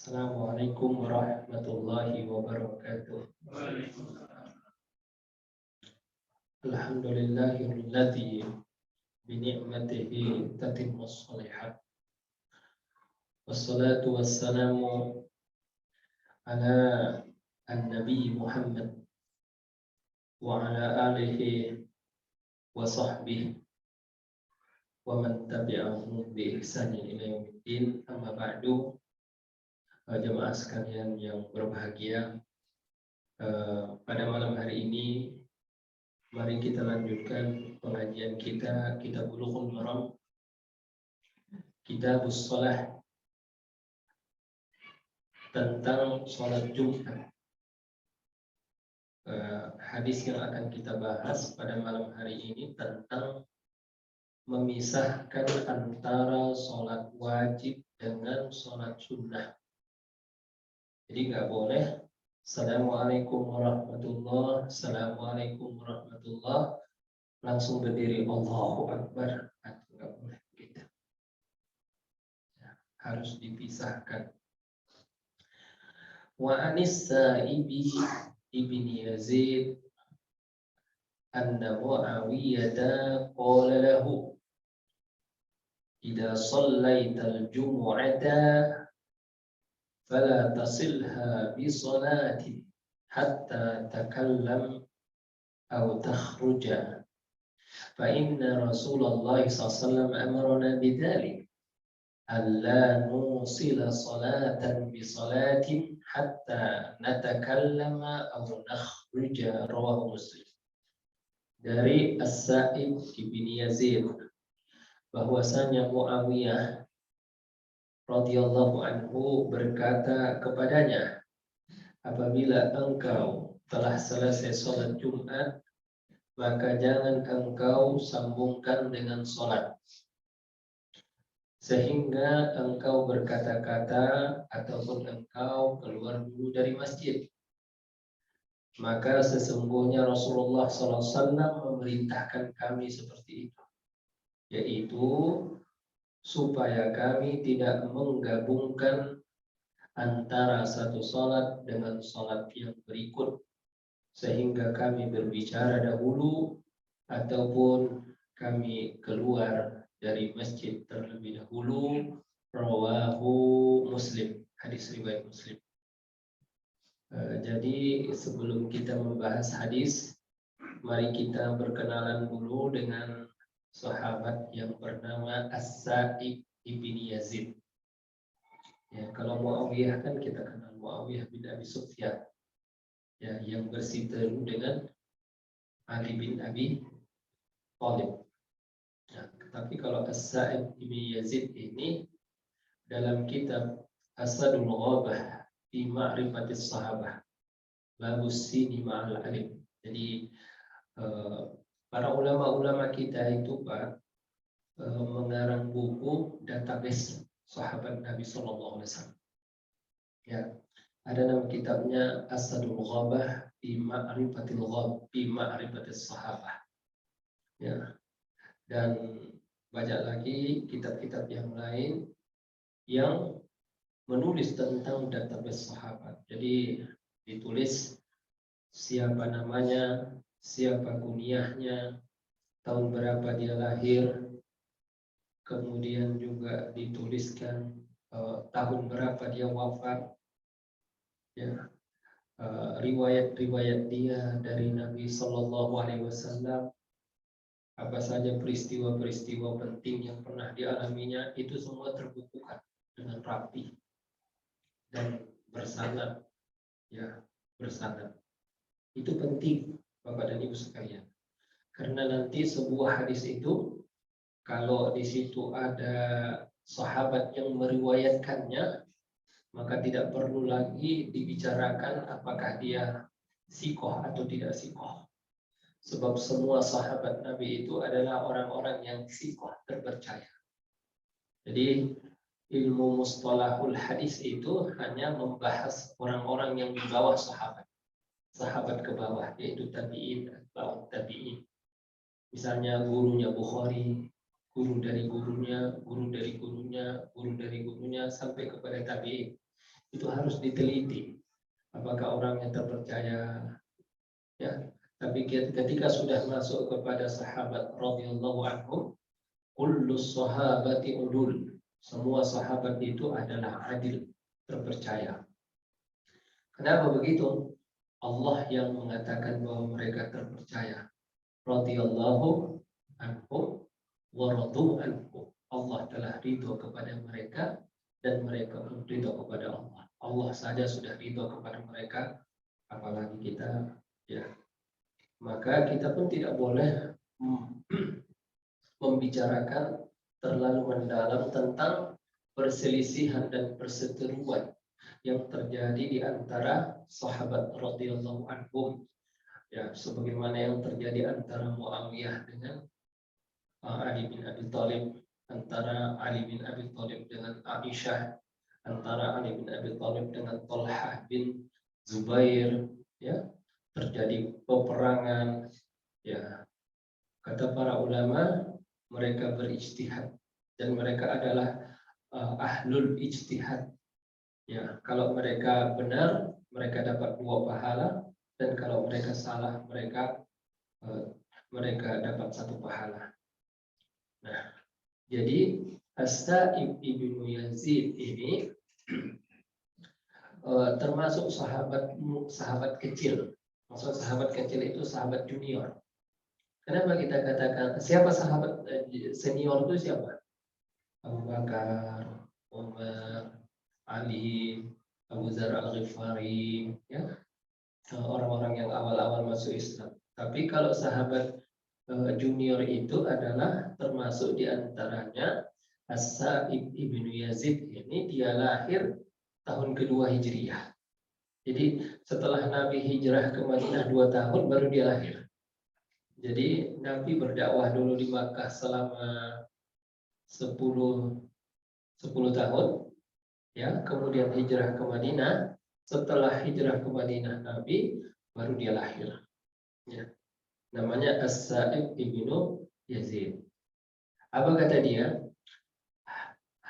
Assalamualaikum warahmatullahi wabarakatuh. Alhamdulillahilladzi bi ni'matihi tatimmus shalihat. Wassalatu wassalamu ala an-nabi Muhammad wa ala alihi wa sahbihi wa man tabi'ahum bi ihsanin ila yaumiddin. Amma ba'du. Jemaah sekalian yang berbahagia, pada malam hari ini mari kita lanjutkan pengajian kita Kitab Bulughul Maram, Kitabus Shalah, tentang sholat Jumat. Hadis yang akan kita bahas pada malam hari ini tentang memisahkan antara sholat wajib dengan sholat sunnah. Jadi nggak boleh Assalamualaikum warahmatullah, Assalamualaikum warahmatullah, langsung berdiri Allahu Akbar, nggak boleh gitu. Harus dipisahkan. Wa anis Sa'ibi ibni Yazid anna Muawiyah qala lahu idza shallaital jumu'ata fala tasilha bi salati hatta takallam aw takhruja fa inna Rasulullah sallallahu alaihi wasallam amarna bidzalik alla nusila salatan bi salatin hatta natakallama aw nakhruja, rawahu Muslim. Dari As-Sa'ib bin Yazid bahwasanya Muawiyah radhiyallahu anhu berkata kepadanya, apabila engkau telah selesai sholat Jumat, maka jangan engkau sambungkan dengan sholat sehingga engkau berkata-kata ataupun engkau keluar dulu dari masjid. Maka sesungguhnya Rasulullah SAW memerintahkan kami seperti itu, yaitu supaya kami tidak menggabungkan antara satu sholat dengan sholat yang berikut, sehingga kami berbicara dahulu ataupun kami keluar dari masjid terlebih dahulu. Rawahu Muslim, hadis riwayat Muslim. Jadi sebelum kita membahas hadis, mari kita berkenalan dulu dengan sahabat yang bernama As-Sa'ib ibn Yazid. Ya, kalau Muawiyah kan kita kenal Muawiyah bin Abi Sufyan, ya, yang berseteru dengan Ali bin Abi Thalib. Nah, tapi kalau As-Sa'ib ibn Yazid ini dalam kitab Asadul Ghabah fi Ma'rifatis Sahabah, Babus Sini Ma'al Alim. Jadi para ulama-ulama kita itu Pak mengarang buku database sahabat Nabi Sallallahu Alaihi Wasallam. Ya, ada nama kitabnya Asadul Ghabah fi Ma'rifatis Sahabah. Ya, dan banyak lagi kitab-kitab yang lain yang menulis tentang database sahabat. Jadi ditulis siapa namanya, siapa kunyahnya, tahun berapa dia lahir, kemudian juga dituliskan tahun berapa dia wafat, ya, riwayat-riwayat dia dari Nabi Sallallahu Alaihi Wasallam, apa saja peristiwa-peristiwa penting yang pernah dialaminya, itu semua terbukukan dengan rapi dan bersanad, ya, bersanad. Itu penting Bapak dan Ibu sekalian, karena nanti sebuah hadis itu kalau di situ ada sahabat yang meriwayatkannya, maka tidak perlu lagi dibicarakan apakah dia sikoh atau tidak sikoh, sebab semua sahabat Nabi itu adalah orang-orang yang sikoh, terpercaya. Jadi ilmu mustalahul hadis itu hanya membahas orang-orang yang di bawah sahabat ke bawah, yaitu tabi'in, atba'ut tabi'in. Misalnya gurunya Bukhari, guru dari gurunya, guru dari gurunya, guru dari gurunya, sampai kepada tabi'in. Itu harus diteliti. Apakah orangnya terpercaya? Ya, tapi ketika sudah masuk kepada sahabat radhiyallahu anhum, kullus sahabati udul. Semua sahabat itu adalah adil, terpercaya. Kenapa begitu? Allah yang mengatakan bahwa mereka terpercaya. Radhiyallahu anhum wa radu anhu. Allah telah ridho kepada mereka dan mereka pun ridho kepada Allah. Allah saja sudah ridho kepada mereka, apalagi kita, ya. Maka kita pun tidak boleh membicarakan terlalu mendalam tentang perselisihan dan perseteruan yang terjadi di antara sahabat radhiyallahu anhum, ya, sebagaimana yang terjadi antara Muawiyah dengan Ali bin Abi Thalib, antara Ali bin Abi Thalib dengan Aisyah, antara Ali bin Abi Thalib dengan Talhah bin Zubair, ya, terjadi peperangan, ya. Kata para ulama, mereka berijtihad dan mereka adalah ahlul ijtihad. Ya, kalau mereka benar, mereka dapat 2 pahala, dan kalau mereka salah, mereka dapat 1 pahala. Nah, jadi As-Sa'ib ibnu Yazid ini termasuk sahabat kecil. Maksud sahabat kecil itu sahabat junior. Kenapa kita katakan siapa sahabat senior itu siapa? Abu Bakar, Umar, Ali, Abu Dzar Al-Ghifari, ya, orang-orang yang awal-awal masuk Islam. Tapi kalau sahabat junior itu adalah termasuk diantaranya As-Sa'ib ibnu Yazid. Ini dia lahir tahun kedua Hijriyah. Jadi setelah Nabi hijrah ke Madinah 2 tahun baru dia lahir. Jadi Nabi berdakwah dulu di Makkah selama 10 tahun, ya, kemudian hijrah ke Madinah. Setelah hijrah ke Madinah Nabi baru dia lahir, ya. Namanya As-Sa'ib ibnu Yazid. Apa kata dia?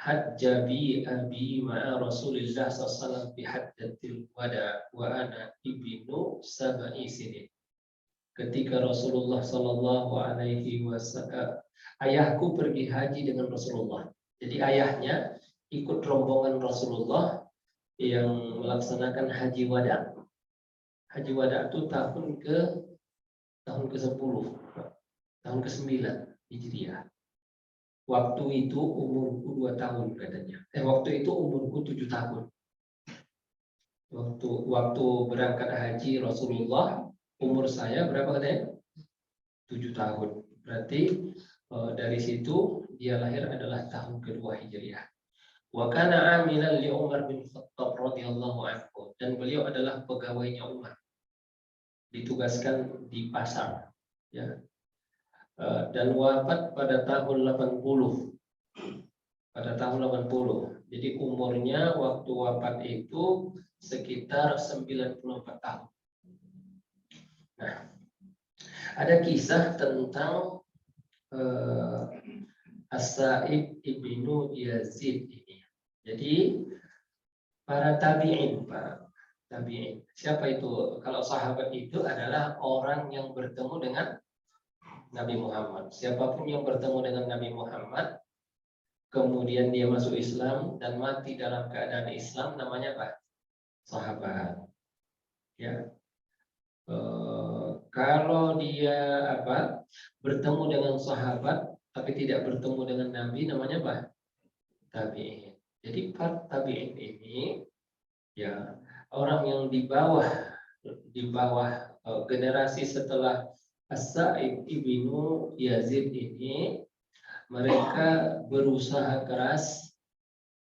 Hajjabi abi ma'a Rasulillah sallallahu fi hajjatil wada wa ana ibnu sab'i sinin. Ketika Rasulullah sallallahu alaihi wasallam, ayahku pergi haji dengan Rasulullah. Jadi ayahnya ikut rombongan Rasulullah yang melaksanakan haji wada. Haji wada itu tahun ke-10, tahun ke-9 Hijriah. Waktu itu umurku 2 tahun katanya. Waktu itu umurku 7 tahun. Waktu berangkat haji Rasulullah, umur saya berapa katanya? 7 tahun. Berarti dari situ dia lahir adalah tahun kedua Hijriah. Wa kana amilan li Umar bin Khattab radhiyallahu anhu, dan beliau adalah pegawainya Umar. Ditugaskan di pasar, ya. Dan wafat pada tahun 80. Pada tahun 80. Jadi umurnya waktu wafat itu sekitar 94 tahun. Nah, ada kisah tentang As-Sa'ib ibnu Yazid ini. Jadi para tabi'in, Pak. Tabi'in. Siapa itu? Kalau sahabat itu adalah orang yang bertemu dengan Nabi Muhammad. Siapapun yang bertemu dengan Nabi Muhammad, kemudian dia masuk Islam dan mati dalam keadaan Islam, namanya apa? Sahabat. Ya. Kalau dia bertemu dengan sahabat tapi tidak bertemu dengan Nabi, namanya apa? Tabi'in. Jadi tabi'in ini, ya, orang yang di bawah generasi setelah As-Sa'ib ibnu Yazid ini, mereka berusaha keras,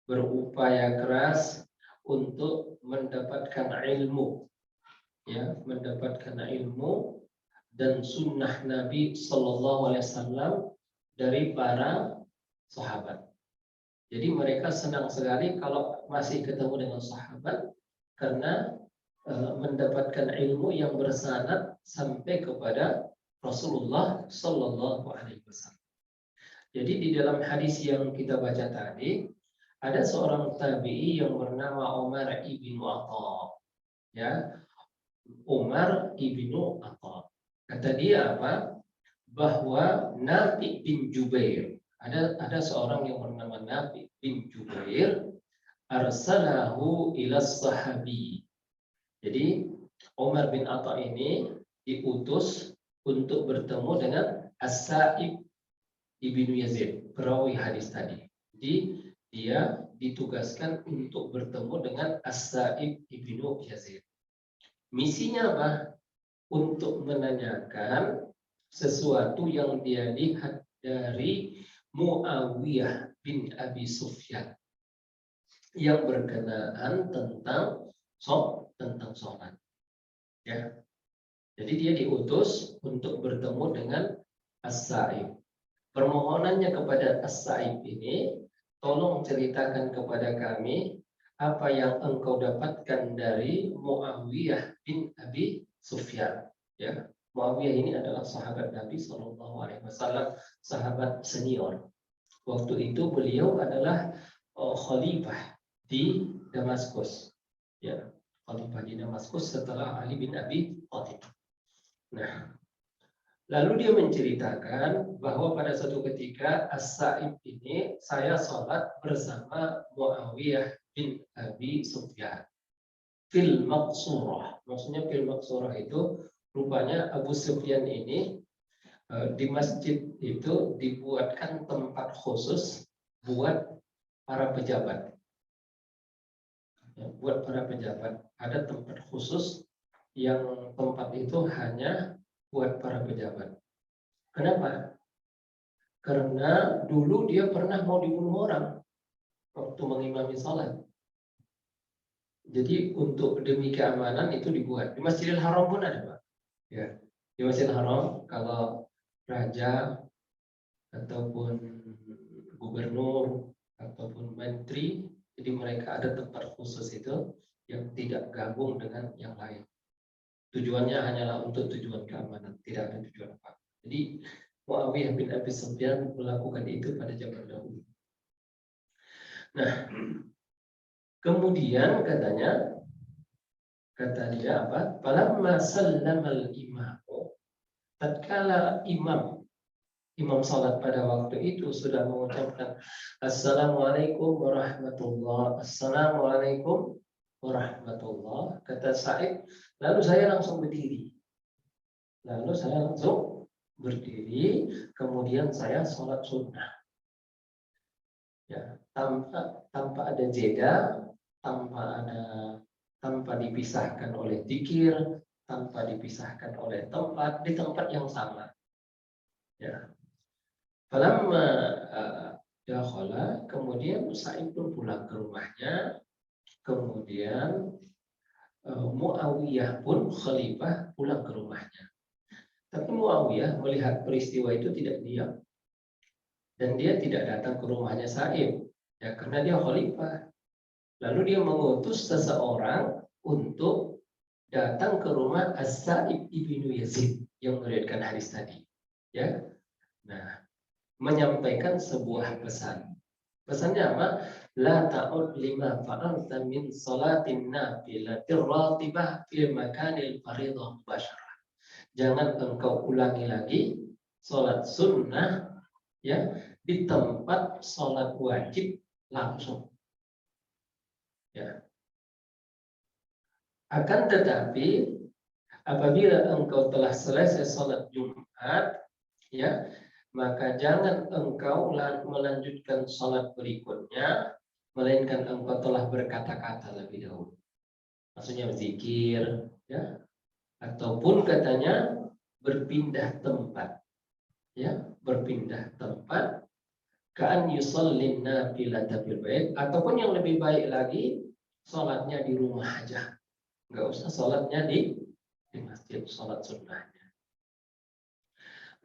berupaya keras untuk mendapatkan ilmu, ya, mendapatkan ilmu dan sunnah Nabi Sallallahu Alaihi Wasallam dari para sahabat. Jadi mereka senang sekali kalau masih ketemu dengan sahabat, karena mendapatkan ilmu yang bersanad sampai kepada Rasulullah Sallallahu Alaihi Wasallam. Jadi di dalam hadis yang kita baca tadi, Ada seorang tabi'i yang bernama Umar ibnu Atha. Ya, Umar ibnu Atha. Kata dia apa? Bahwa Nafi bin Jubair, ada seorang yang bernama Nafi bin Jubair, arsalahu ila sahabi. Jadi Umar bin Atha ini diutus untuk bertemu dengan As-Sa'ib ibnu Yazid, perawi hadis tadi. Jadi dia ditugaskan untuk bertemu dengan As-Sa'ib ibnu Yazid. Misinya apa? Untuk menanyakan sesuatu yang dia lihat dari Muawiyah bin Abi Sufyan yang berkenaan tentang sholat. Ya. Jadi dia diutus untuk bertemu dengan As-Sa'ib. Permohonannya kepada As-Sa'ib ini, tolong ceritakan kepada kami apa yang engkau dapatkan dari Muawiyah bin Abi Sufyan. Ya, Muawiyah ini adalah sahabat Nabi SAW, sahabat senior. Waktu itu beliau adalah khalifah di Damaskus. Ya, khalifah di Damaskus setelah Ali bin Abi Thalib. Nah, lalu dia menceritakan bahwa pada suatu ketika As-Sa'ib ini saya sholat bersama Muawiyah bin Abi Sufyan fil maqsurah. Maksudnya fil maqsurah itu rupanya Abu Sufyan ini di masjid itu dibuatkan tempat khusus buat para pejabat. Ya, buat para pejabat ada tempat khusus yang tempat itu hanya buat para pejabat. Kenapa? Karena dulu dia pernah mau dibunuh orang waktu mengimami salat. Jadi untuk demi keamanan itu dibuat. Di Masjidil Haram pun ada, Pak. Ya. Di Masjidil Haram kalau raja ataupun gubernur ataupun menteri, jadi mereka ada tempat khusus itu yang tidak gabung dengan yang lain. Tujuannya hanyalah untuk tujuan keamanan, tidak ada tujuan apa. Jadi Muawiyah bin Abi Sufyan melakukan itu pada zaman dahulu. Nah, kemudian kata dia apa? Falamma sallamal imamu, tatkala imam salat pada waktu itu sudah mengucapkan Assalamualaikum warahmatullah, Assalamualaikum warahmatullah, kata Sa'id, lalu saya langsung berdiri. Kemudian saya sholat sunnah. Ya, tanpa ada jeda, tanpa dipisahkan oleh zikir, tanpa dipisahkan oleh tempat, di tempat yang sama. Ya. Falamma dakhala, kemudian Sa'id pun pulang ke rumahnya. Kemudian Muawiyah pun khalifah pulang ke rumahnya. Tapi Muawiyah melihat peristiwa itu tidak diam. Dan dia tidak datang ke rumahnya Sa'id. Ya, karena dia khalifah. Lalu dia mengutus seseorang untuk datang ke rumah As-Sa'ib ibnu Yazid yang meriwayatkan hadis tadi. Ya. Nah, menyampaikan sebuah pesan. Pesannya apa? La ta'ud lima fa'alta min salatin nafilatir ratibah fil makanil faridah basyarah. Jangan engkau ulangi lagi salat sunnah ya di tempat salat wajib langsung. Ya. Akan tetapi apabila engkau telah selesai salat Jumat, ya, maka jangan engkau melanjutkan salat berikutnya, melainkan engkau telah berkata-kata lebih dahulu. Maksudnya zikir, ya, ataupun katanya berpindah tempat, ya, berpindah tempat. Ka'an yusallin nafilata fil bait, ataupun yang lebih baik lagi, salatnya di rumah aja, nggak usah salatnya di masjid, salat sunnahnya.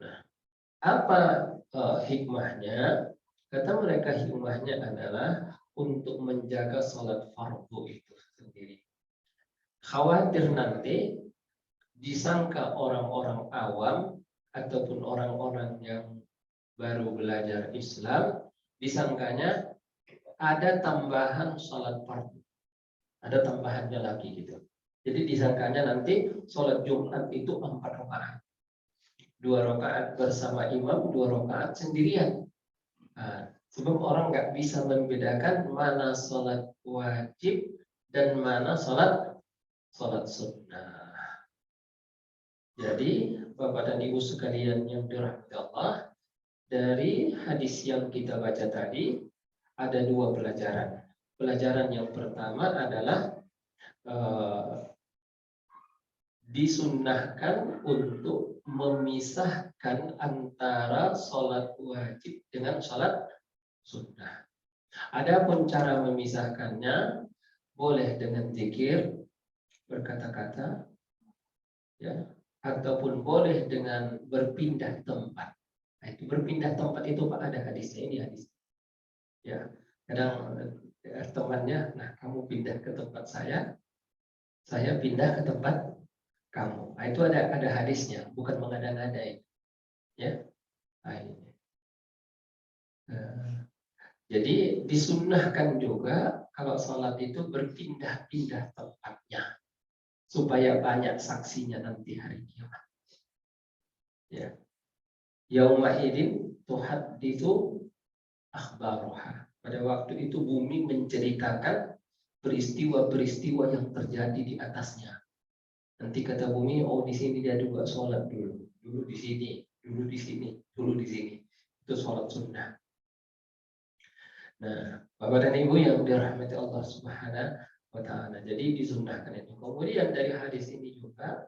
Nah, apa hikmahnya? Kata mereka hikmahnya adalah untuk menjaga salat fardu itu sendiri. Khawatir nanti disangka orang-orang awam ataupun orang-orang yang baru belajar Islam, disangkanya ada tambahan sholat fardu. Ada tambahannya lagi gitu. Jadi disangkanya nanti sholat Jumat itu 4 rakaat. 2 rakaat bersama imam, 2 rakaat sendirian. Nah, sebab orang nggak bisa membedakan mana sholat wajib dan mana sholat sunnah. Jadi Bapak dan Ibu sekalian yang dirahmati Allah, dari hadis yang kita baca tadi ada 2 pelajaran. Pelajaran yang pertama adalah disunnahkan untuk memisahkan antara sholat wajib dengan sholat sunnah. Adapun cara memisahkannya boleh dengan zikir, berkata-kata, ya, ataupun boleh dengan berpindah tempat. Nah, itu berpindah tempat itu Pak, ada hadisnya, ini hadis. Ya, kadang temannya, nah kamu pindah ke tempat saya pindah ke tempat kamu. Nah, itu ada hadisnya, bukan mengada-ngada ya. Nah, ini. Jadi disunnahkan juga kalau sholat itu berpindah-pindah tempatnya supaya banyak saksinya nanti hari kiamat. Ya. Yauma idzin tuhadditsu akhbaruha. Pada waktu itu bumi menceritakan peristiwa-peristiwa yang terjadi di atasnya. Nanti kata bumi, oh di sini dia juga sholat dulu di sini, dulu di sini, dulu di sini. Itu sholat sunnah. Nah, Bapak dan Ibu yang dirahmati Allah Subhanahu wa Ta'ala. Jadi disunnahkan itu. Kemudian dari hadis ini juga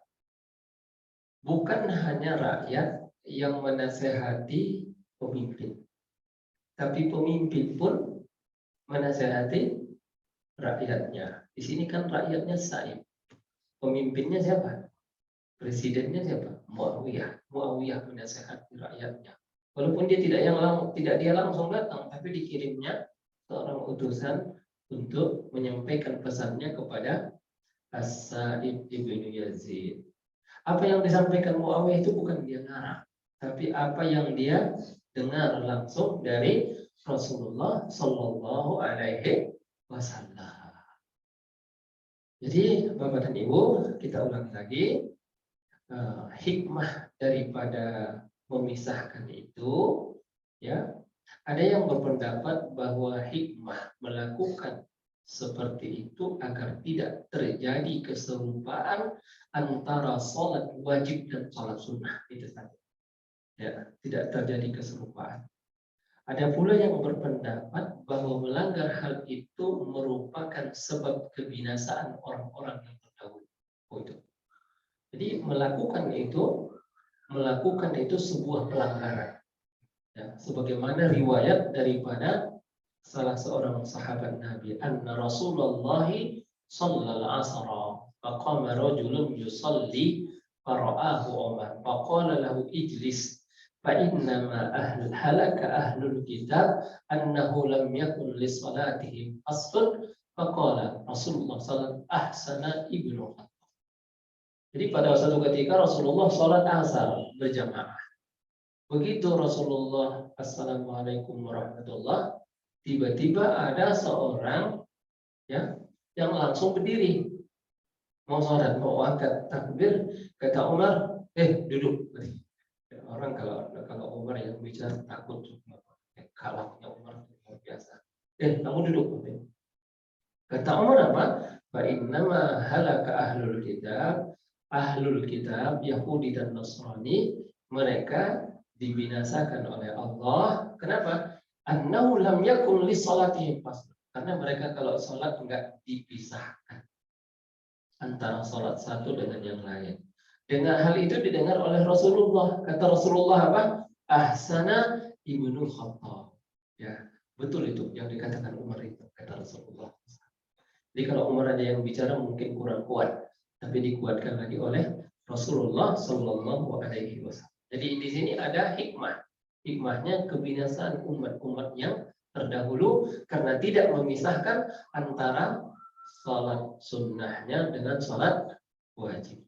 bukan hanya rakyat yang menasehati pemimpin, tapi pemimpin pun menasehati rakyatnya. Di sini kan rakyatnya Sa'ib. Pemimpinnya siapa? Presidennya siapa? Muawiyah. Muawiyah menasehati rakyatnya. Walaupun dia tidak dia langsung datang, tapi dikirimnya seorang utusan untuk menyampaikan pesannya kepada As-Sa'ib ibnu Yazid. Apa yang disampaikan Muawiyah itu bukan dia ngarang, tapi apa yang dia dengar langsung dari Rasulullah Shallallahu Alaihi Wasallam. Jadi Bapak dan Ibu, kita ulang lagi, hikmah daripada memisahkan itu, ya, ada yang berpendapat bahwa hikmah melakukan seperti itu agar tidak terjadi keserupaan antara sholat wajib dan sholat sunnah, itu saja. Ya, tidak terjadi keserupaan. Ada pula yang berpendapat bahwa melanggar hal itu merupakan sebab kebinasaan orang-orang yang terdahulu. Oh, itu. Jadi melakukan itu sebuah pelanggaran. Ya, sebagaimana riwayat daripada salah seorang sahabat Nabi, anna Rasulullah shallal asra faqama rajulun yusalli fara'ahu Umar faqala lahu ijlis فإنما هلك أهل الكتاب أنه لم يكن لصلاتهم أصل فقال رسول الله صلى الله عليه وسلم أحسن ابن Khattab. Jadi pada suatu ketika Rasulullah sholat asar berjamaah. Begitu Rasulullah Assalamualaikum warahmatullah, tiba-tiba ada seorang ya yang langsung berdiri mau sholat, mau angkat takbir, kata Umar, duduk. Orang kalau Umar yang bicara takut, kalahnya Umar luar biasa. Kamu duduk. Kata Umar apa? Fa innama halaka ahlul kitab Yahudi dan Nasrani, mereka dibinasakan oleh Allah. Kenapa? Annahu lam yakun li salatihim fasl. Karena mereka kalau sholat enggak dipisahkan antara sholat satu dengan yang lain. Dengan hal itu didengar oleh Rasulullah. Kata Rasulullah apa? Ahsana ibnu Khattab. Ya, betul itu yang dikatakan Umar itu, kata Rasulullah. Jadi kalau Umar ada yang bicara mungkin kurang kuat, tapi dikuatkan lagi oleh Rasulullah Shallallahu Alaihi Wasallam. Jadi di sini ada hikmah. Hikmahnya kebinasaan umat-umat yang terdahulu karena tidak memisahkan antara sholat sunnahnya dengan sholat wajib.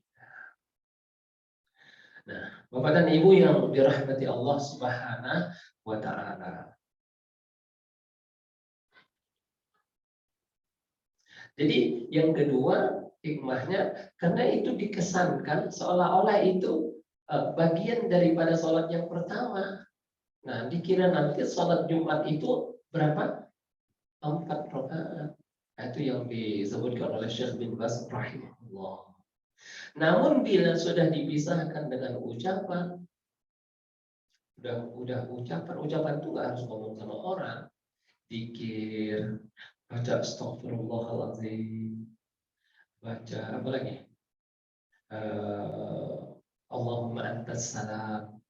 Nah, Bapak dan Ibu yang dirahmati Allah Subhanahu wa Ta'ala. Jadi yang kedua hikmahnya karena itu dikesankan seolah-olah itu bagian daripada sholat yang pertama. Nah, dikira nanti sholat Jumat itu berapa? 4 rakaat. Itu yang disebutkan oleh Syekh bin Baz rahimahullah. Namun bila sudah dipisahkan dengan ucapan, udah ucapan itu nggak harus ngomong sama orang, zikir, baca astagfirullahaladzim, baca apa lagi? Allahumma antas salam,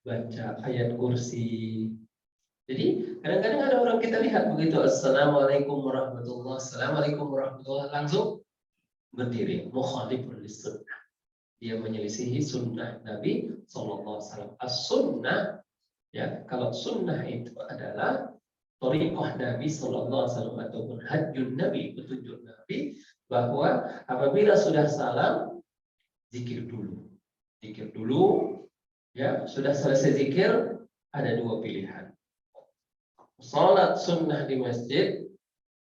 baca ayat kursi. Jadi kadang-kadang ada orang kita lihat begitu, assalamualaikum warahmatullah, assalamualaikum warahmatullah, langsung berdiri, mukhalifun lis-sunnah. Dia menyelisihi sunnah Nabi SAW. As-sunnah, ya, kalau sunnah itu adalah thariqah Nabi SAW ataupun hajjun Nabi, petunjuk Nabi, bahwa apabila sudah salam, zikir dulu. Zikir dulu, ya, sudah selesai zikir, ada 2 pilihan. Salat sunnah di masjid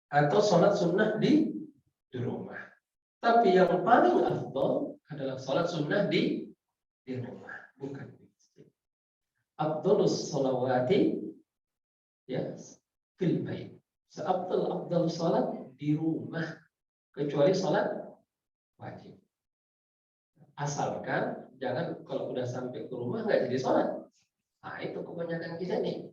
atau salat sunnah di rumah. Tapi yang paling afdal adalah salat sunnah di rumah, bukan di masjid. Afdalus salawati, ya, fil bait. Seabdal salat di rumah, kecuali salat wajib. Asalkan jangan kalau udah sampai ke rumah nggak jadi salat. Nah, itu kebanyakan kita nih.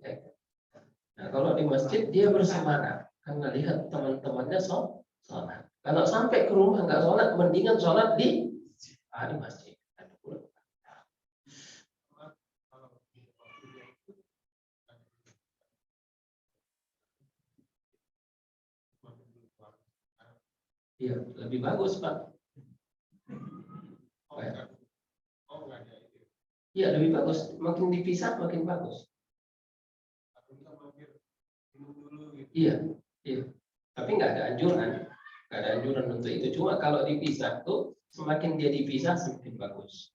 Nah, kalau di masjid dia bersemangat karena lihat teman-temannya sholat. Kalau sampai ke rumah nggak sholat, mendingan sholat di masjid. Iya, lebih bagus, Pak. Iya, lebih bagus. Makin dipisah, makin bagus. Iya, iya. Tapi nggak ada anjuran untuk itu. Cuma kalau dipisah tuh, semakin dia dipisah semakin bagus.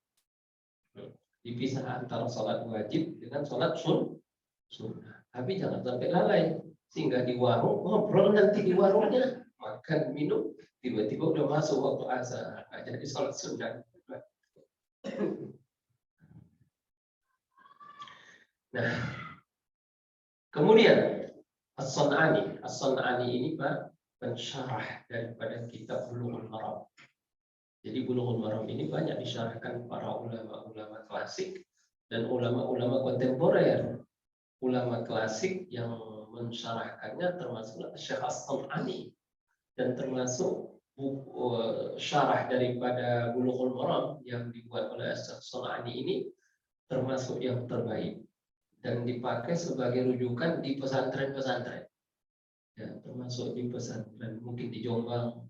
Dipisah antara sholat wajib dengan sholat sunnah. Tapi jangan sampai lalai, sehingga di warung ngobrol nanti di warungnya, makan minum, tiba-tiba udah masuk waktu azan, nggak jadi sholat sunnah. Nah, kemudian As-Sun'ani ini Pak pensyarah daripada kitab Bulughul Maram. Jadi Bulughul Maram ini banyak disyarahkan para ulama-ulama klasik dan ulama-ulama kontemporer. Ulama klasik yang mensyarahkannya termasuk Syekh As-Sun'ani dan termasuk syarah daripada Bulughul Maram yang dibuat oleh Syekh As-Sun'ani ini termasuk yang terbaik dan dipakai sebagai rujukan di pesantren-pesantren. Ya, termasuk di pesantren, mungkin di Jombang,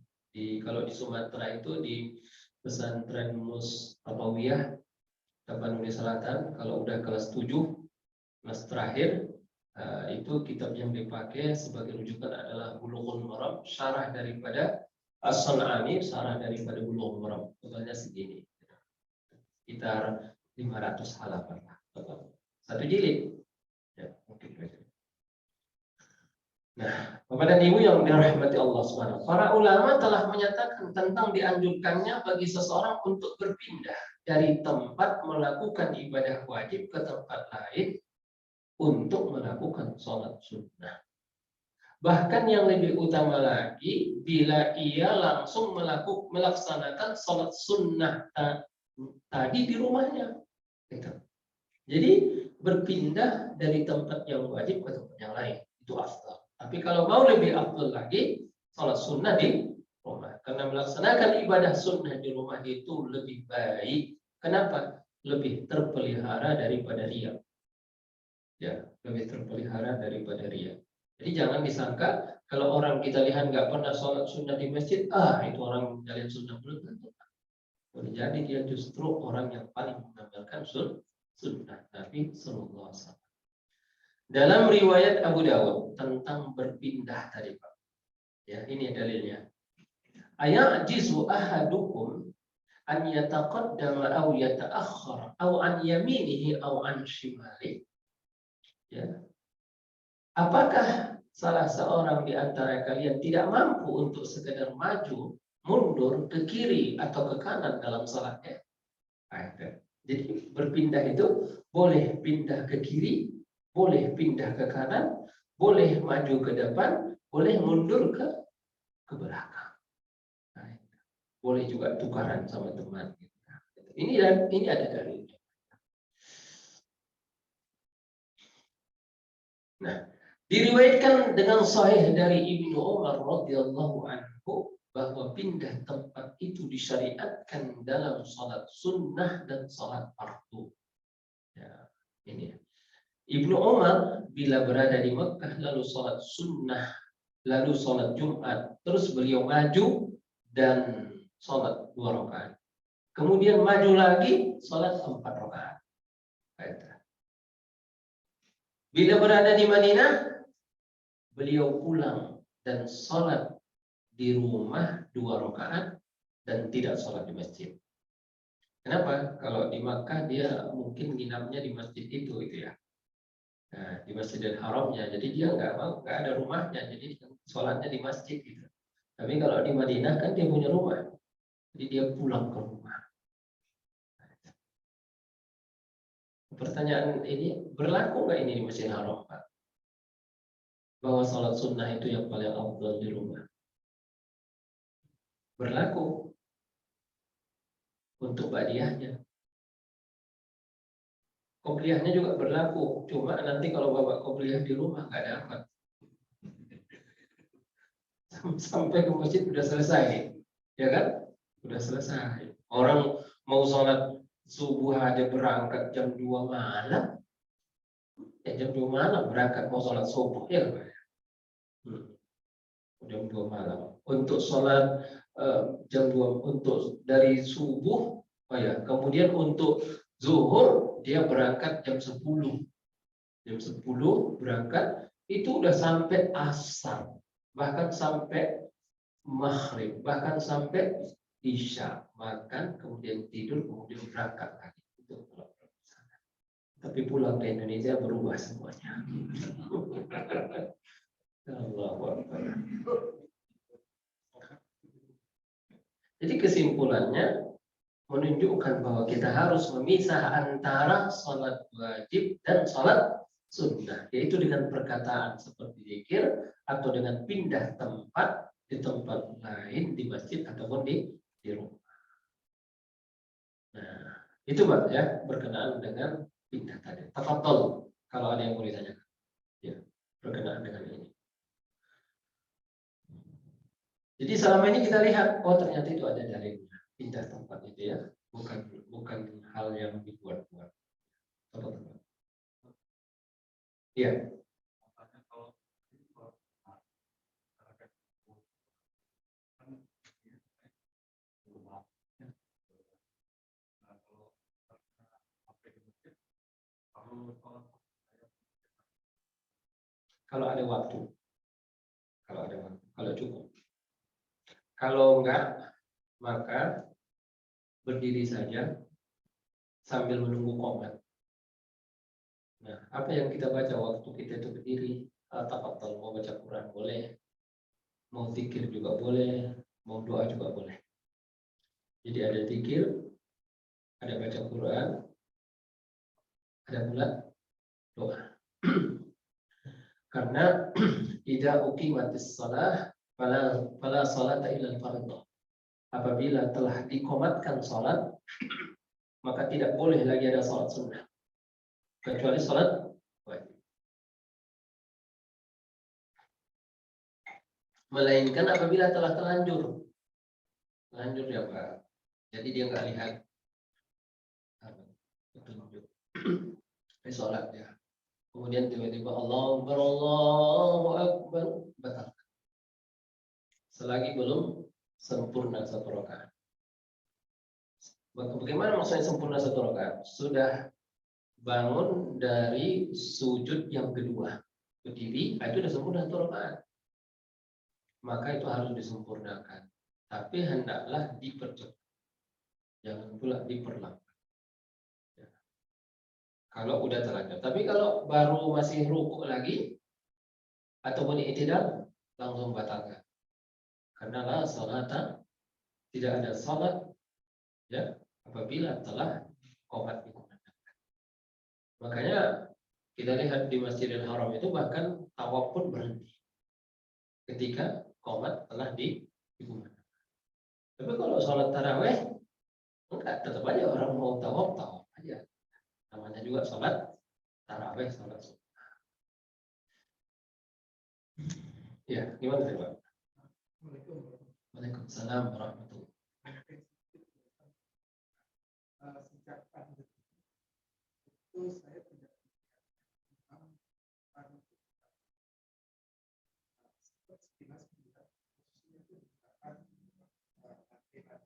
kalau di Sumatera itu di pesantren Mustabawiyah Tapanuli Selatan, kalau udah kelas 7, kelas terakhir, itu kitab yang dipakai sebagai rujukan adalah Bulughul Maram, syarah daripada As-Sun'ani, syarah daripada Bulughul Maram. Totalnya segini, sekitar 500 halaman lah. Satu jilid. Ya, mungkin. Nah, Bapak dan Ibu yang dirahmati Allah SWT, para ulama telah menyatakan tentang dianjurkannya bagi seseorang untuk berpindah dari tempat melakukan ibadah wajib ke tempat lain untuk melakukan sholat sunnah. Bahkan yang lebih utama lagi, bila ia langsung melaksanakan sholat sunnah tadi di rumahnya. Jadi berpindah dari tempat yang wajib ke tempat yang lain itu afdal. Tapi kalau mau lebih afdal lagi, sholat sunnah di rumah. Karena melaksanakan ibadah sunnah di rumah itu lebih baik. Kenapa? Lebih terpelihara daripada riya. Ya, lebih terpelihara daripada riya. Jadi jangan disangka kalau orang kita lihat nggak pernah sholat sunnah di masjid, itu orang jalan sunnah belum tentu. Boleh jadi dia justru orang yang paling mengamalkan sunnah Nabi Sallallahu Alaihi Wasallam. Dalam riwayat Abu Dawud tentang berpindah tadi Pak, ya ini dalilnya. Ayajizu ahadukum an yataqaddama aw yata'akhkhar aw an yaminihi aw an shimali. Ya. Apakah salah seorang di antara kalian tidak mampu untuk sekedar maju, mundur ke kiri atau ke kanan dalam salatnya. Jadi berpindah itu boleh pindah ke kiri, boleh pindah ke kanan, boleh maju ke depan, boleh mundur ke belakang. Boleh juga tukaran sama teman. Ini ada dalilnya. Nah, diriwayatkan dengan sahih dari Ibnu Umar radhiyallahu anhu bahwa pindah tempat itu disyariatkan dalam salat sunnah dan salat fardu. Ya, ini. Ibnu Umar bila berada di Mekah lalu salat sunnah, lalu salat Jumat, terus beliau maju dan salat 2 rakaat. Kemudian maju lagi salat 4 rakaat. Bila berada di Madinah, beliau pulang dan sholat di rumah 2 rakaat dan tidak sholat di masjid. Kenapa? Kalau di Makkah dia mungkin nginapnya di masjid itu ya. Nah, di Masjidil Haramnya. Jadi dia nggak ada rumahnya. Jadi sholatnya di masjid gitu. Tapi kalau di Madinah kan dia punya rumah. Jadi dia pulang ke rumah. Pertanyaan ini berlaku nggak ini di Masjidil Haram, Pak? Bahwa sholat sunnah itu yang paling afdal di rumah. Berlaku untuk ba'diyahnya. Qobliyahnya juga berlaku. Cuma nanti kalau bapak qobliyah di rumah nggak dapat. Sampai ke masjid udah selesai. Ya kan? Udah selesai. Orang mau sholat subuh aja berangkat jam 2 malam. Ya jam 2 malam berangkat mau sholat subuh. Ya Pak? Jam 2 malam. Untuk sholat jam 2 untuk dari subuh. Oh ya, kemudian untuk zuhur dia berangkat jam 10. Jam 10 berangkat, itu udah sampai asar, bahkan sampai maghrib, bahkan sampai isya, makan, kemudian tidur, kemudian berangkat lagi. Tapi pulang ke Indonesia berubah semuanya. Allahu Akbar. Jadi kesimpulannya menunjukkan bahwa kita harus memisah antara sholat wajib dan sholat sunnah, yaitu dengan perkataan seperti zikir atau dengan pindah tempat di tempat lain di masjid ataupun di rumah. Nah, itu Pak ya berkenaan dengan pindah tadi. Tafadhol kalau ada yang mau ditanyakan. Ya, berkenaan dengan ini. Jadi selama ini kita lihat, oh ternyata itu ada dalilnya pindah tempat itu ya, bukan hal yang dibuat-buat. Teman-teman. Iya. Kalau ada waktu, kalau cukup. Kalau enggak, maka berdiri saja sambil menunggu qomat. Nah, apa yang kita baca waktu kita itu berdiri, tafadhol, mau baca Quran boleh, mau zikir juga boleh, mau doa juga boleh. Jadi ada zikir, ada baca Quran, ada pula doa. Karena idza uqimatis shalah fala salata illa al-fardhu. Apabila telah dikomatkan salat, maka tidak boleh lagi ada salat sunnah kecuali salat wajib. Melainkan apabila telah terlanjur ya Pak. Jadi dia nggak lihat petunjuk di salat ya. Kemudian tiba-tiba Allahu Akbar, batal. Selagi belum sempurna 1 rakaat. Bagaimana maksudnya sempurna 1 rakaat? Sudah bangun dari sujud yang kedua, berdiri, itu sudah sempurna 1 rakaat. Maka itu harus disempurnakan. Tapi hendaklah dipercepat. Jangan pula diperlambat. Kalau udah terlanjur. Tapi kalau baru masih rukuk lagi, ataupun i'tidal, langsung batalkan. Karena la salata, tidak ada salat ya apabila telah qomat dikumandangkan. Makanya kita lihat di Masjidil Haram itu bahkan tawaf pun berhenti ketika qomat telah dikumandangkan. Tapi kalau sholat taraweh enggak, tetap aja orang mau tawaf aja. Namanya juga sholat taraweh, sholat sunnah. Ya, gimana sih Pak? Waalaikumsalam warahmatullahi wabarakatuh. Sejak pandemi itu saya tidak sekilas melihat khususnya itu dikatakan latihan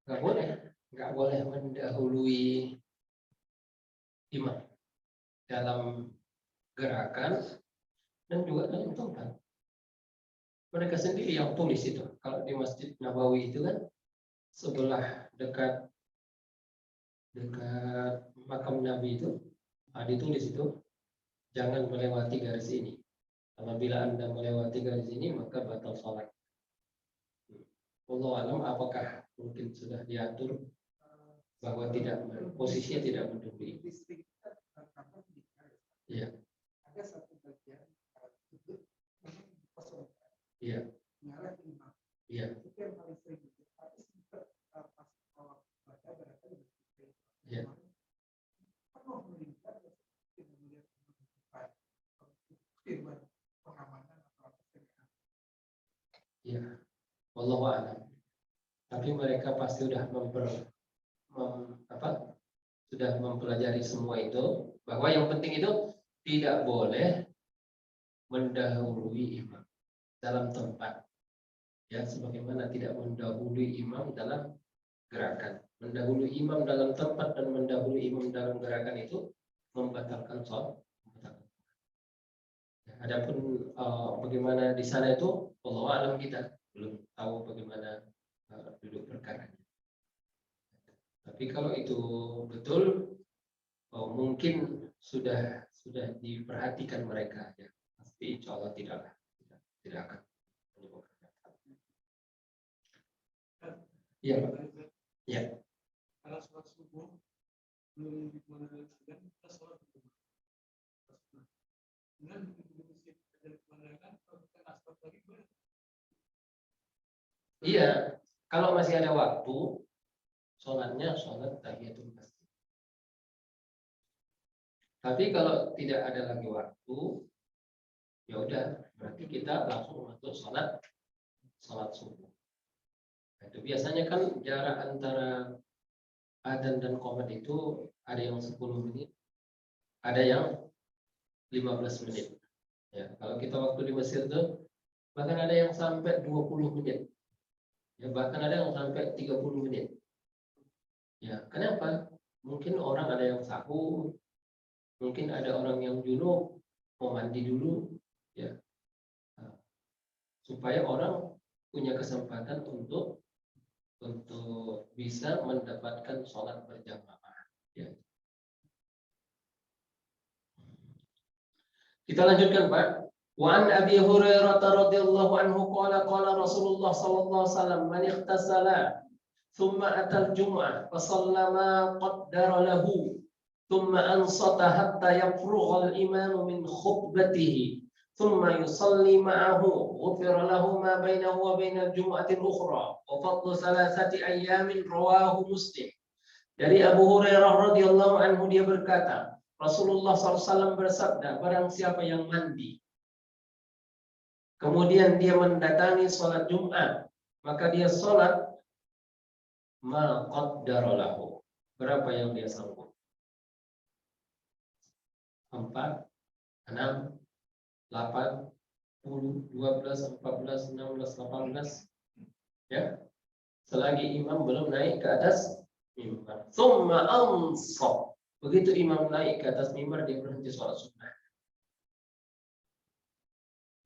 nggak boleh mendahului imam dalam gerakan dan juga dalam tempat. Mereka sendiri yang tulis itu. Kalau di Masjid Nabawi itu kan sebelah dekat makam Nabi itu ditulis itu jangan melewati garis ini. Apabila Anda melewati garis ini maka batal sholat. Wallahu alam, apakah mungkin sudah diatur bahwa tidak posisinya tidak mendahului. Iya. Ada satu bagian sudut kosong. Iya. Mengarah ke imam. Iya. Itu yang paling sering. Tapi sempat pas kalau baca barangkali iya. Penuh melingkar tidak melihat firman pengamanan atau pencegahan. Iya. Wallahu a'lam. Tapi mereka pasti sudah sudah mempelajari semua itu, bahwa yang penting itu tidak boleh mendahului imam dalam tempat. Ya, sebagaimana tidak mendahului imam dalam gerakan. Mendahului imam dalam tempat dan mendahului imam dalam gerakan itu membatalkan sholat. Adapun bagaimana di sana itu, wallahu a'lam, kita belum tahu bagaimana duduk perkaranya. Tapi kalau itu betul, mungkin sudah diperhatikan mereka ya. Pasti insya Allah tidak akan menyebabkan. Iya Pak. Ya. Kalau sholat subuh belum dikumandangkan, kita sholat subuh. Dengan masjid ada dikumandangkan, kalau kita asal lagi boleh. Iya, kalau masih ada waktu, sholatnya sholat tahiyatul masjid. Tapi kalau tidak ada lagi waktu, ya udah, berarti kita langsung masuk sholat subuh. Itu biasanya kan jarak antara adzan dan qomat itu ada yang 10 menit, ada yang 15 menit. Ya, kalau kita waktu di Mesir itu bahkan ada yang sampai 20 menit. Ya, bahkan ada yang sampai 30 menit. Ya, kenapa? Mungkin orang ada yang sahur, mungkin ada orang yang junub, mau mandi dulu, ya. Supaya orang punya kesempatan untuk bisa mendapatkan sholat berjamaah. Ya. Kita lanjutkan, Pak. Wa an Abi Hurairah radhiyallahu anhu qala Rasulullah sallallahu alaihi wasallam man ightasala thumma atal jum'ah fa sallama qaddara lahu thumma ansata hatta yafrugha al-imam min khutbatihi thumma yusalli ma'ahu ghufira lahu ma bainahu wa bainal jum'ati al-ukhra wa fadlu thalathati ayyamin rawahu Muslim. Dari Abu Hurairah radhiyallahu anhu, dia berkata, Rasulullah SAW bersabda, barang siapa yang mandi kemudian dia mendatangi sholat Jumat, maka dia sholat ma qaddara lahu, berapa yang dia sanggup. 4, 6, 8, 10, 12, 14, 16, 18. Ya. Selagi imam belum naik ke atas mimbar. Tsumma ansab. Begitu imam naik ke atas mimbar, dia berhenti sholat sunnah.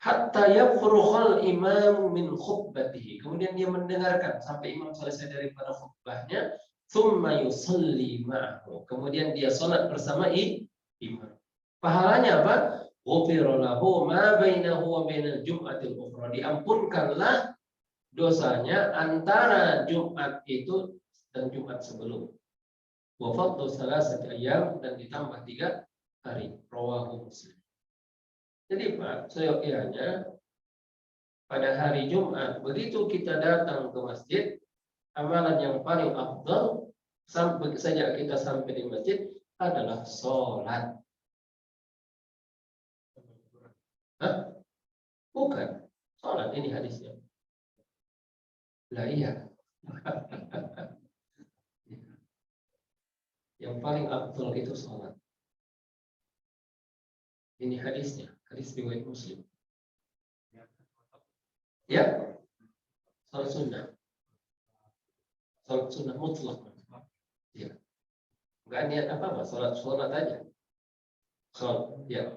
hatta yafrughal imam min khutbatihi. Kemudian dia mendengarkan sampai imam selesai daripada khutbahnya, thumma yusalli ma'ahu. Kemudian dia salat bersama imam. Pahalanya apa? Ghufira lahu ma bainahu wa bainal jum'atil ukhra. Diampunkanlah dosanya antara Jumat itu dan Jumat sebelum. Wa fadlu salasati ayyam, dan ditambah 3 hari. Rawahu Muslim. Jadi Pak, seyogyanya pada hari Jumat, begitu kita datang ke masjid, amalan yang paling afdal sampai saja kita sampai di masjid adalah sholat. Hah? Bukan, sholat ini hadisnya. Lah iya. Yang paling afdal itu sholat. Ini hadisnya, hadis riwayat Muslim. Ya, salat sunnah. Salat sunnah mutlak. Ya. Enggak niat apa-apa, salat aja. Salat, ya.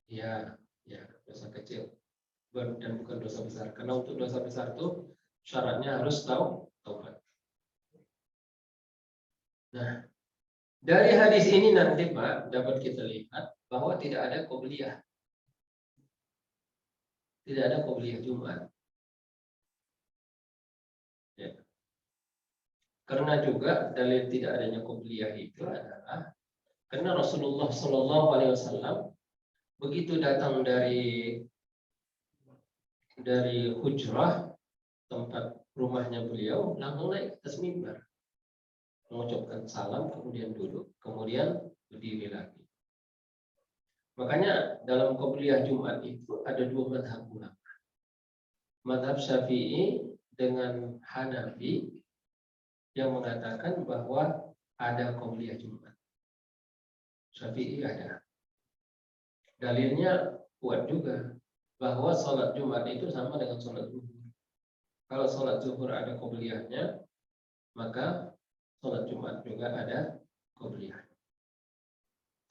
Ya, ya, dosa kecil. Dan bukan dosa besar. Karena untuk dosa besar itu syaratnya harus taubat. Nah, dari hadis ini nanti Pak dapat kita lihat bahwa tidak ada qobliyah. Tidak ada qobliyah Jumat. Ya. Karena juga dalil tidak adanya qobliyah itu adalah karena Rasulullah Shallallahu Alaihi Wasallam begitu datang dari hujrah tempat rumahnya beliau, langsung naik ke atas mimbar, mengucapkan salam, kemudian duduk, kemudian berdiri lagi. Makanya dalam qobliyah Jumat itu ada 2 mazhab ulama. Mazhab Syafi'i dengan Hanafi yang mengatakan bahwa ada qobliyah Jumat. Syafi'i ada. Dalilnya kuat juga bahwa sholat Jumat itu sama dengan sholat zuhur. Kalau sholat zuhur ada qobliyahnya, maka sholat Jumat juga ada qobliyah.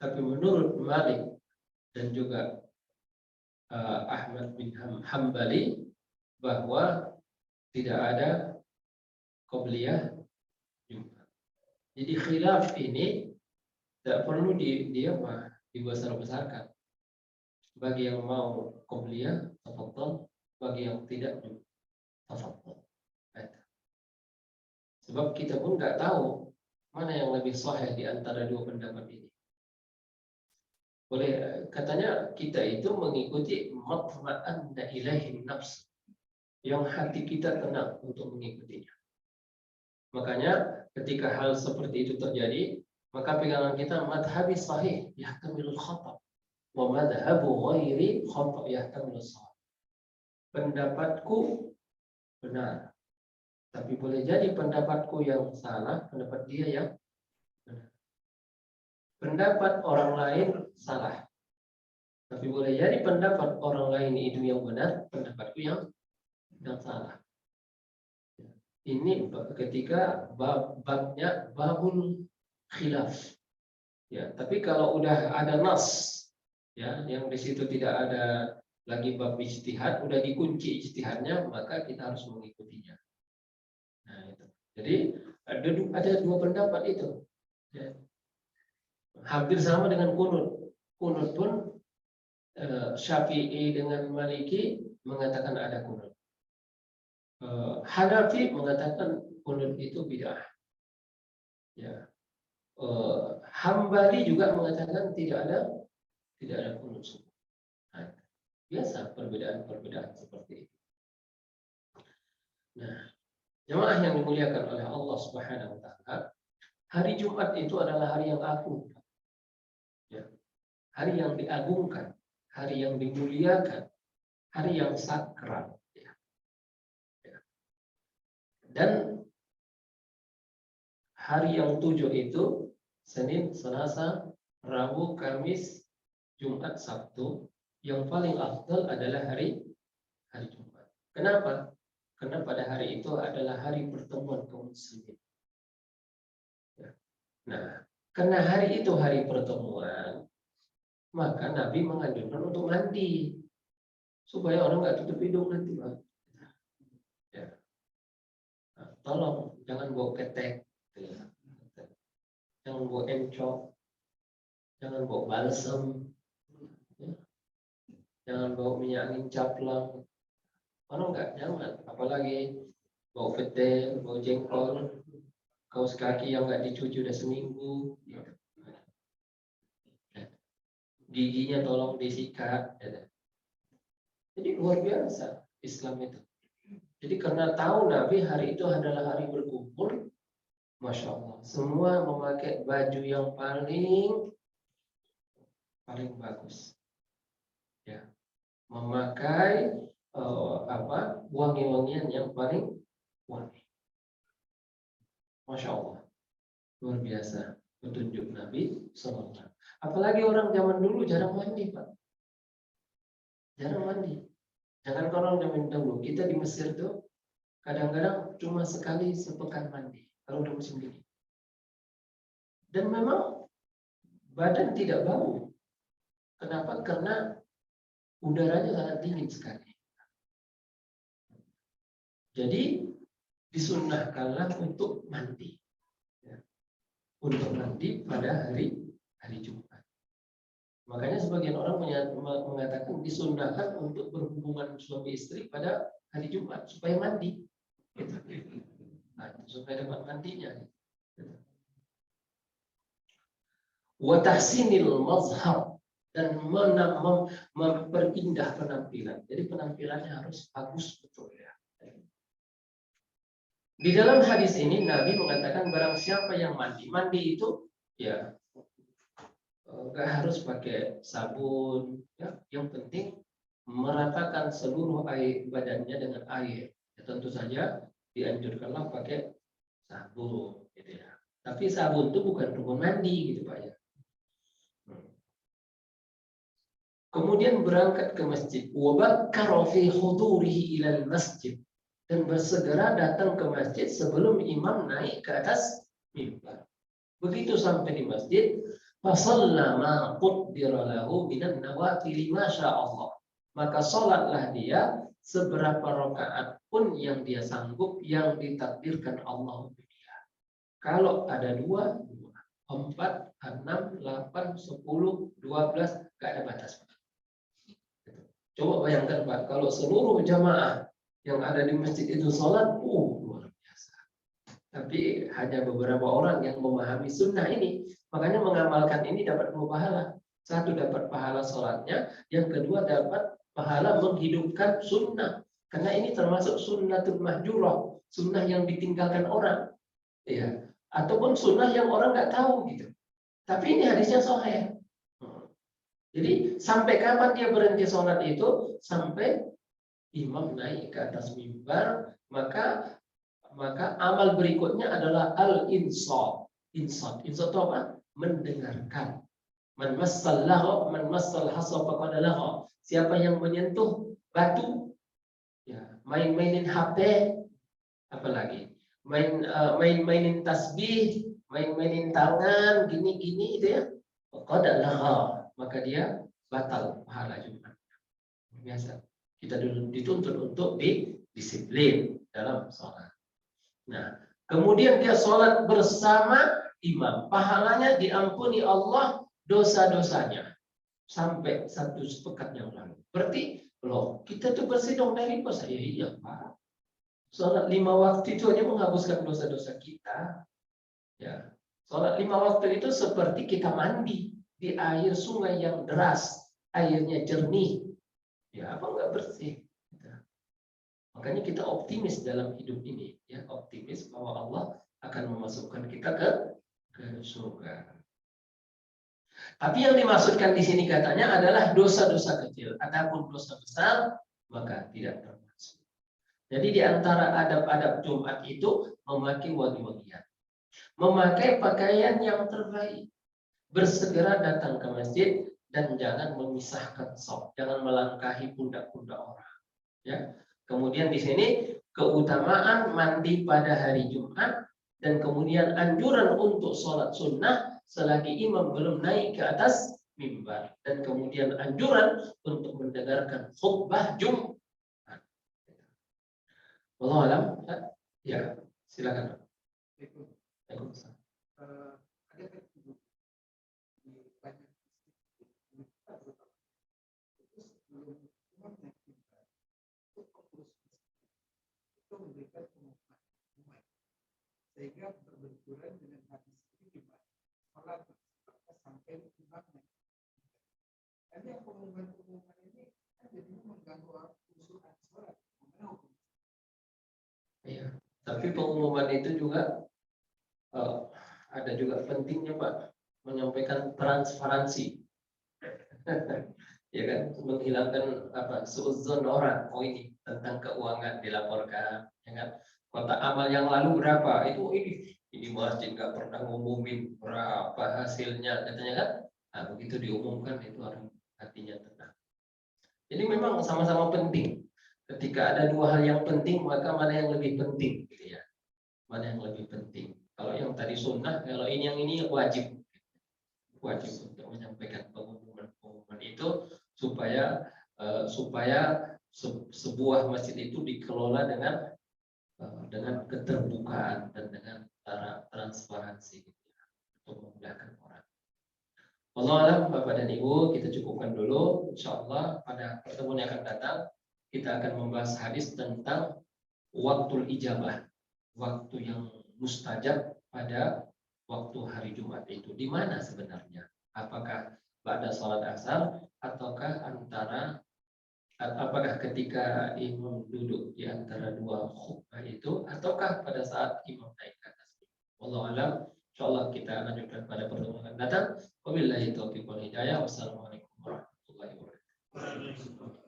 Tapi menurut Malik dan juga Ahmad bin Hambali bahwa tidak ada qobliyah Jumat. Jadi khilaf ini tidak perlu dibesar-besarkan. Bagi yang mau qobliyah, tafadhol. Bagi yang tidak, tafadhol. Sebab kita pun nggak tahu mana yang lebih sahih di antara 2 pendapat ini. Boleh katanya kita itu mengikuti matma'anna ilaihi nafs, yang hati kita tenang untuk mengikutinya. Makanya ketika hal seperti itu terjadi, maka pegangan kita madhabi sahih yahtamilul khata' wa madhabu ghairi khata' yahtamilus shawab. Pendapatku benar, tapi boleh jadi pendapatku yang salah, pendapat dia yang benar. Pendapat orang lain salah, tapi boleh jadi pendapat orang lain itu yang benar, pendapatku yang salah. Ini ketika babnya babul khilaf. Ya, tapi kalau udah ada nas, ya, yang di situ tidak ada lagi bab ijtihad, udah dikunci ijtihadnya, maka kita harus mengikutinya. Nah, itu. Jadi ada 2 pendapat itu. Ya. Hampir sama dengan kunut. Kunut pun Syafi'i dengan Maliki mengatakan ada kunut. Hanafi mengatakan kunut itu bid'ah. Ya. Hambali juga mengatakan tidak ada kunut subuh. Nah, biasa perbedaan seperti itu. Nah, jemaah yang dimuliakan oleh Allah Subhanahu wa taala, hari Jumat itu adalah hari yang agung. Ya. Hari yang diagungkan, hari yang dimuliakan, hari yang sakral. Ya. Ya. Dan hari yang 7 itu Senin, Selasa, Rabu, Kamis, Jumat, Sabtu. Yang paling afdal adalah hari Jumat. Kenapa? Karena pada hari itu adalah hari pertemuan kaum muslimin. Ya. Nah, karena hari itu hari pertemuan, maka Nabi menganjurkan untuk mandi supaya orang nggak tutup hidung nanti, Pak. Ya. Nah, tolong jangan bawa ketek, ya. Jangan bawa encok, jangan bawa balsem, ya. Jangan bawa minyak angin caplang. Orang nggak jangan, apalagi bawa petel, bawa jengkol, kaos kaki yang nggak dicuci udah seminggu, ya. Giginya tolong disikat. Ya. Jadi luar biasa Islam itu. Jadi karena tahu Nabi hari itu adalah hari berkumpul, Masya Allah, semua memakai baju yang paling bagus, ya, memakai wangi-wangian yang paling wangi. Masya Allah, luar biasa petunjuk Nabi SAW. Apalagi orang zaman dulu jarang mandi, Pak. Jarang mandi. Jangan orang zaman dulu. Kita di Mesir tuh kadang-kadang cuma sekali sepekan mandi kalau udah musim dingin. Dan memang badan tidak bau. Kenapa? Karena udaranya sangat dingin sekali. Jadi disunnahkanlah untuk mandi, ya. Untuk mandi pada hari Jumat. Makanya sebagian orang mengatakan disunnahkan untuk berhubungan suami istri pada hari Jumat supaya mandi, gitu. Nah, supaya dapat mandinya. Gitu. Wa tahsinil mazhar, dan memperindah penampilan. Jadi penampilannya harus bagus betul, ya. Di dalam hadis ini Nabi mengatakan barang siapa yang mandi itu ya nggak harus pakai sabun, ya. Yang penting meratakan seluruh air badannya dengan air. Ya, tentu saja dianjurkanlah pakai sabun, gitu ya. Tapi sabun itu bukan rukun mandi, gitu Pak, ya. Kemudian berangkat ke masjid. Wa bakkara fi hudurihi ilal masjid, dan bersegera datang ke masjid sebelum imam naik ke atas mimbar. Begitu sampai di masjid, fasalla ma qaddara lahu minan nawafil ma Allah. Maka salatlah dia seberapa rakaat pun yang dia sanggup yang ditakdirkan Allah untuk dia. Kalau ada 2, 4, 6, 8, 10, 12, enggak ada batas. Coba bayangkan Pak, kalau seluruh jamaah yang ada di masjid itu sholat, luar biasa. Tapi hanya beberapa orang yang memahami sunnah ini, makanya mengamalkan ini dapat 2 pahala. 1 dapat pahala sholatnya, yang kedua dapat pahala menghidupkan sunnah. Karena ini termasuk sunnatul mahjurah, sunnah yang ditinggalkan orang, ya. Ataupun sunnah yang orang nggak tahu gitu. Tapi ini hadisnya sahih. Jadi sampai kapan dia berhenti sholat itu? Sampai imam naik ke atas mimbar, maka amal berikutnya adalah al-insat. Insat itu apa? Mendengarkan. Man massal hasa faqad lahu. Siapa yang menyentuh batu, ya, main-mainin HP, apalagi main-mainin tasbih, mainin tangan, gini-gini itu ya, faqad lahu, maka dia batal pahala Jumat. Biasa. Kita dituntut untuk disiplin dalam sholat. Nah, kemudian dia sholat bersama imam. Pahalanya diampuni Allah dosa-dosanya sampai 1 sepekan yang lalu. Berarti, loh, kita tuh bersih dong dari dosa. Ya, iya Pak. Sholat 5 waktu itu hanya menghapuskan dosa-dosa kita. Ya, sholat 5 waktu itu seperti kita mandi di air sungai yang deras, airnya jernih. Ya, apa enggak bersih? Makanya kita optimis dalam hidup ini, ya, optimis bahwa Allah akan memasukkan kita ke surga. Tapi yang dimaksudkan di sini katanya adalah dosa-dosa kecil. Adapun dosa besar maka tidak termasuk. Jadi di antara adab-adab Jumat itu memakai wangi-wangian, memakai pakaian yang terbaik, bersegera datang ke masjid, dan jangan memisahkan saf, jangan melangkahi pundak-pundak orang. Ya. Kemudian di sini keutamaan mandi pada hari Jumat, dan kemudian anjuran untuk sholat sunnah selagi imam belum naik ke atas mimbar, dan kemudian anjuran untuk mendengarkan khutbah Jumat. Wallahu alam. Ya, silakan. Waalaikumsalam. Ada kan di banyak itu sebelum imam naik mimbar itu pengurus itu memberikan pengumuman sehingga berbenturan dengan hadis ini di mana sholat sampai imam naik. Tapi yang pengumuman ini kan jadinya mengganggu khusyukan sholat. Gimana hukum? Iya. Tapi pengumuman itu juga ada juga pentingnya Pak, menyampaikan transparansi. Ya kan, menghilangkan suudzon orang. Oh ini tentang keuangan dilaporkan, ya kan. Kotak amal yang lalu berapa? Itu ini masjid nggak pernah ngumumin berapa hasilnya katanya kan. Nah, begitu diumumkan itu orang hatinya tenang. Jadi memang sama-sama penting. Ketika ada dua hal yang penting, maka mana yang lebih penting gitu ya. Mana yang lebih penting. Kalau yang tadi sunnah, kalau ini yang ini wajib untuk menyampaikan pengumuman itu supaya sebuah masjid itu dikelola dengan keterbukaan dan dengan transparansi gitu ya, untuk memudahkan orang. Wallahu a'lam. Bapak dan Ibu, kita cukupkan dulu. Insyaallah pada pertemuan yang akan datang kita akan membahas hadis tentang waktu ijabah, waktu yang mustajab pada waktu hari Jumat itu di mana sebenarnya? Apakah pada sholat asar ataukah apakah ketika imam duduk di antara dua khutbah itu ataukah pada saat imam naik ke atas? Wallahu a'lam. Insyaallah kita lanjutkan pada pertemuan yang datang. Wabillahi taufiq wal hidayah. Wassalamualaikum warahmatullahi wabarakatuh.